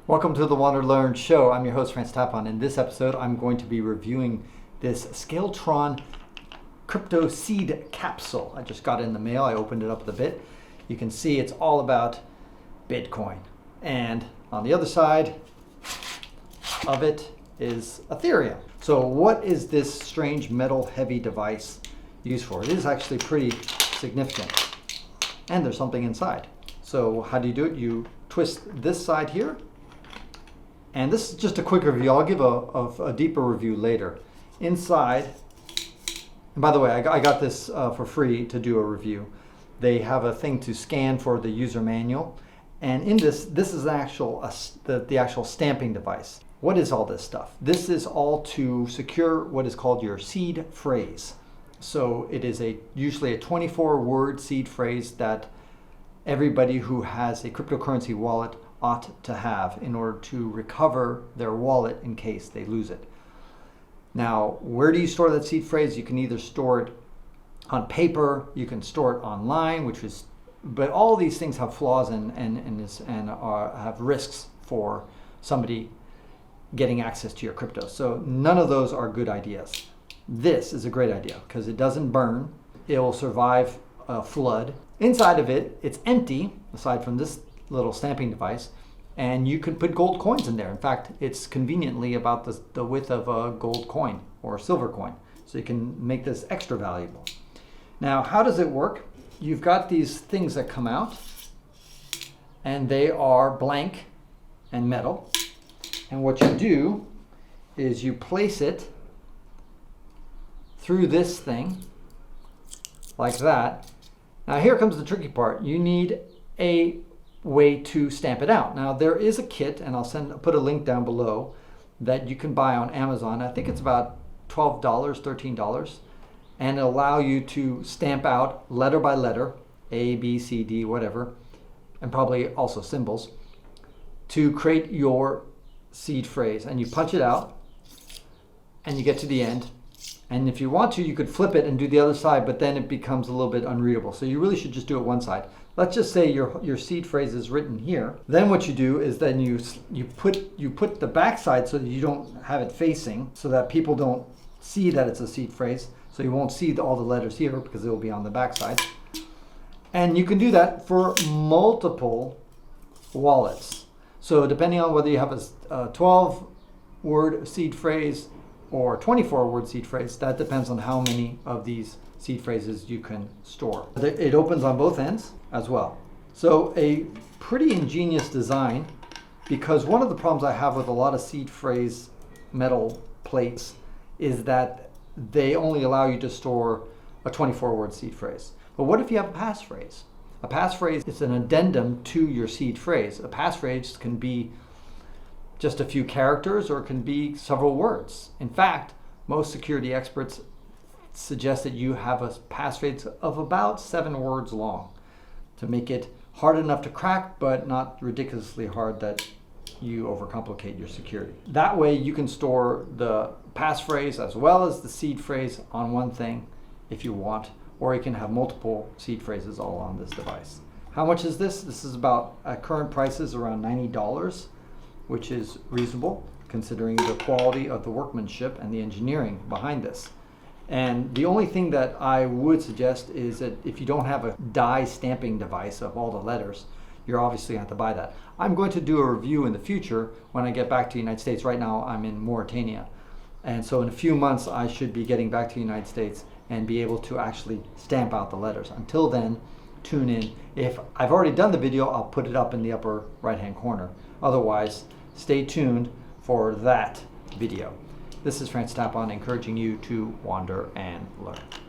Welcome to the WanderLearn show. I'm your host, Tapon. In this episode, I'm going to be reviewing this Scaletron crypto seed capsule. I just got it in the mail. I opened it up a bit. You can see it's all about Bitcoin. And on the other side of it is Ethereum. So what is this strange metal heavy device used for? It is actually pretty significant. And there's something inside. So how do you do it? You twist this side here. And this is just a quick review. I'll give a deeper review later. Inside, and by the way, I got this for free to do a review. They have a thing to scan for the user manual. And in this is the actual stamping device. What is all this stuff? This is all to secure what is called your seed phrase. So it is usually a 24-word seed phrase that everybody who has a cryptocurrency wallet ought to have in order to recover their wallet in case they lose it. Now, where do you store that seed phrase? You can either store it on paper, you can store it online, but all these things have flaws and have risks for somebody getting access to your crypto. So none of those are good ideas. This is a great idea because it doesn't burn. It will survive a flood. Inside of it, it's empty, aside from this little stamping device, and you can put gold coins in there. In fact, it's conveniently about the width of a gold coin or a silver coin, so you can make this extra valuable. Now, how does it work? You've got these things that come out, and they are blank and metal, and what you do is you place it through this thing like that. Now here comes the tricky part. You need a way to stamp it out. Now there is a kit, and I'll put a link down below, that you can buy on Amazon. I think it's about $12, $13, and it'll allow you to stamp out letter by letter, A, B, C, D, whatever, and probably also symbols, to create your seed phrase. And you punch it out, and you get to the end. And if you want to, you could flip it and do the other side, but then it becomes a little bit unreadable. So you really should just do it one side. Let's just say your seed phrase is written here. Then what you do is then you put the back side so that you don't have it facing, so that people don't see that it's a seed phrase. So you won't see all the letters here because it will be on the back side. And you can do that for multiple wallets. So depending on whether you have a 12-word seed phrase or 24-word seed phrase, that depends on how many of these seed phrases you can store. It opens on both ends as well. So a pretty ingenious design, because one of the problems I have with a lot of seed phrase metal plates is that they only allow you to store a 24-word seed phrase. But what if you have a passphrase? A passphrase is an addendum to your seed phrase. A passphrase can be just a few characters, or it can be several words. In fact, most security experts suggest that you have a passphrase of about 7 words long to make it hard enough to crack, but not ridiculously hard that you overcomplicate your security. That way you can store the passphrase as well as the seed phrase on one thing if you want, or you can have multiple seed phrases all on this device. How much is this? This is about, at current prices, around $90, which is reasonable considering the quality of the workmanship and the engineering behind this. And the only thing that I would suggest is that if you don't have a die stamping device of all the letters, you're obviously going to have to buy that. I'm going to do a review in the future when I get back to the United States. Right now I'm in Mauritania. And so in a few months I should be getting back to the United States and be able to actually stamp out the letters. Until then, tune in. If I've already done the video, I'll put it up in the upper right-hand corner. Otherwise, stay tuned for that video. This is Tapon, encouraging you to wander and learn.